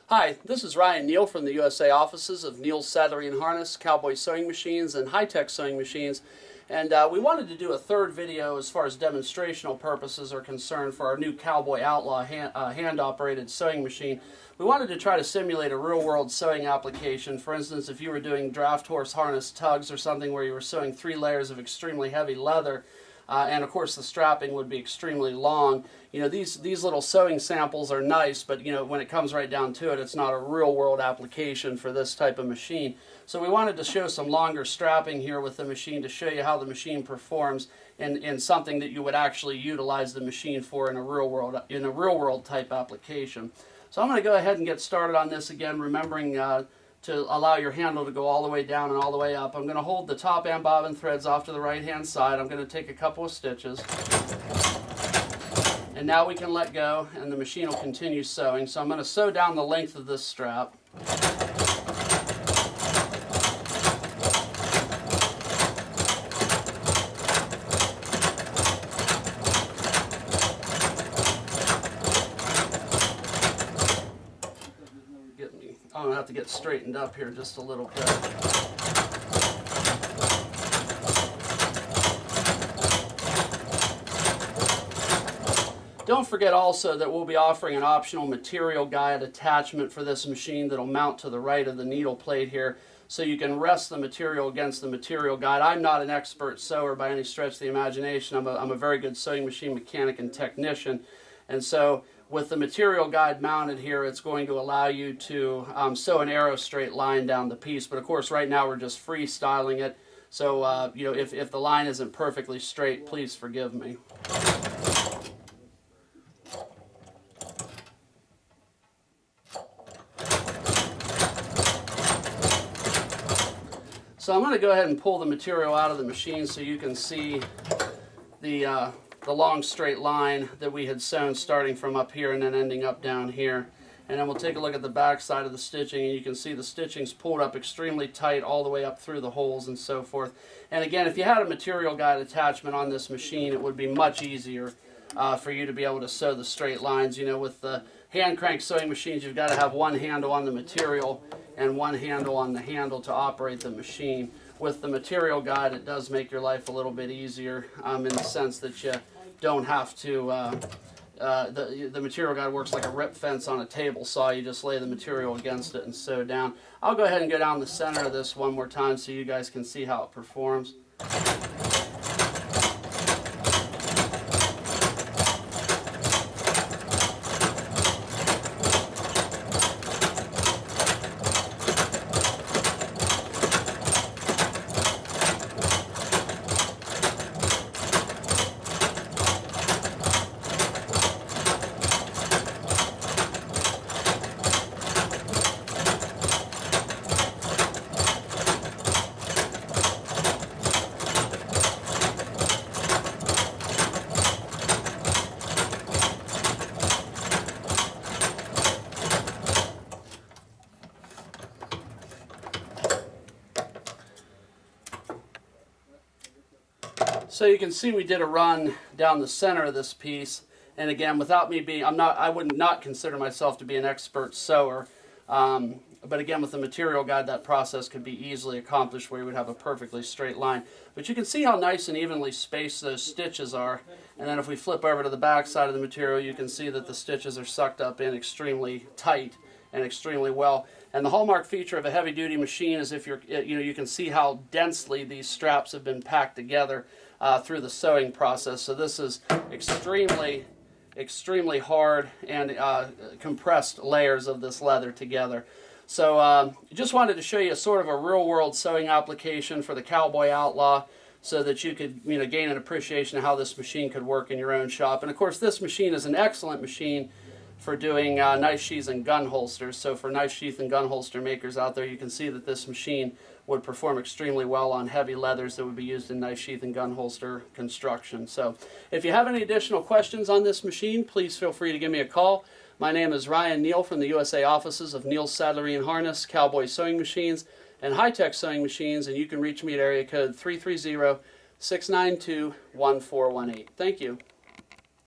Hi, this is Ryan Neal from the USA offices of Neal's Saddlery and Harness, CowBoy sewing machines, and high-tech sewing machines. And we wanted to do a third video as far as demonstrational purposes are concerned for our new CowBoy OUTLAW hand-operated sewing machine. We wanted to try to simulate a real-world sewing application. For instance, if you were doing draft horse harness tugs or something where you were sewing 3 layers of extremely heavy leather, and of course the strapping would be extremely long. You know, these little sewing samples are nice, but you know, when it comes right down to it, it's not a real-world application for this type of machine. So we wanted to show some longer strapping here with the machine to show you how the machine performs in something that you would actually utilize the machine for in a real-world type application. So I'm going to go ahead and get started on this again, remembering to allow your handle to go all the way down and all the way up. I'm going to hold the top and bobbin threads off to the right hand side. I'm going to take a couple of stitches. And now we can let go and the machine will continue sewing. So I'm going to sew down the length of this strap. I'm going to have to get straightened up here just a little bit. Don't forget also that we'll be offering an optional material guide attachment for this machine that will mount to the right of the needle plate here, so you can rest the material against the material guide. I'm not an expert sewer by any stretch of the imagination. I'm a very good sewing machine mechanic and technician, and so with the material guide mounted here, it's going to allow you to sew an arrow straight line down the piece. But of course, right now we're just freestyling it. So you know, if the line isn't perfectly straight, please forgive me. So I'm going to go ahead and pull the material out of the machine so you can see the long straight line that we had sewn starting from up here and then ending up down here. And then we'll take a look at the back side of the stitching, and you can see the stitching's pulled up extremely tight all the way up through the holes and so forth. And again, if you had a material guide attachment on this machine, it would be much easier for you to be able to sew the straight lines. You know, with the hand crank sewing machines, you've got to have one handle on the material and one handle on the handle to operate the machine. With the material guide, it does make your life a little bit easier in the sense that you don't have to, the material guide works like a rip fence on a table saw. You just lay the material against it and sew down. I'll go ahead and go down the center of this one more time so you guys can see how it performs. So you can see we did a run down the center of this piece, and again, without me being, I would not consider myself to be an expert sewer, but again, with the material guide, that process could be easily accomplished where you would have a perfectly straight line. But you can see how nice and evenly spaced those stitches are, and then if we flip over to the back side of the material, you can see that the stitches are sucked up in extremely tight and extremely well. And the hallmark feature of a heavy-duty machine is if you can see how densely these straps have been packed together through the sewing process. So this is extremely hard and compressed layers of this leather together. So just wanted to show you sort of a real-world sewing application for the CowBoy OUTLAW so that you could gain an appreciation of how this machine could work in your own shop. And of course, this machine is an excellent machine for doing knife sheaths and gun holsters. So for knife sheath and gun holster makers out there, you can see that this machine would perform extremely well on heavy leathers that would be used in knife sheath and gun holster construction. So if you have any additional questions on this machine, please feel free to give me a call. My name is Ryan Neal from the USA offices of Neal's Saddlery and Harness, CowBoy sewing machines, and high-tech sewing machines, and you can reach me at area code 330-692-1418. Thank you.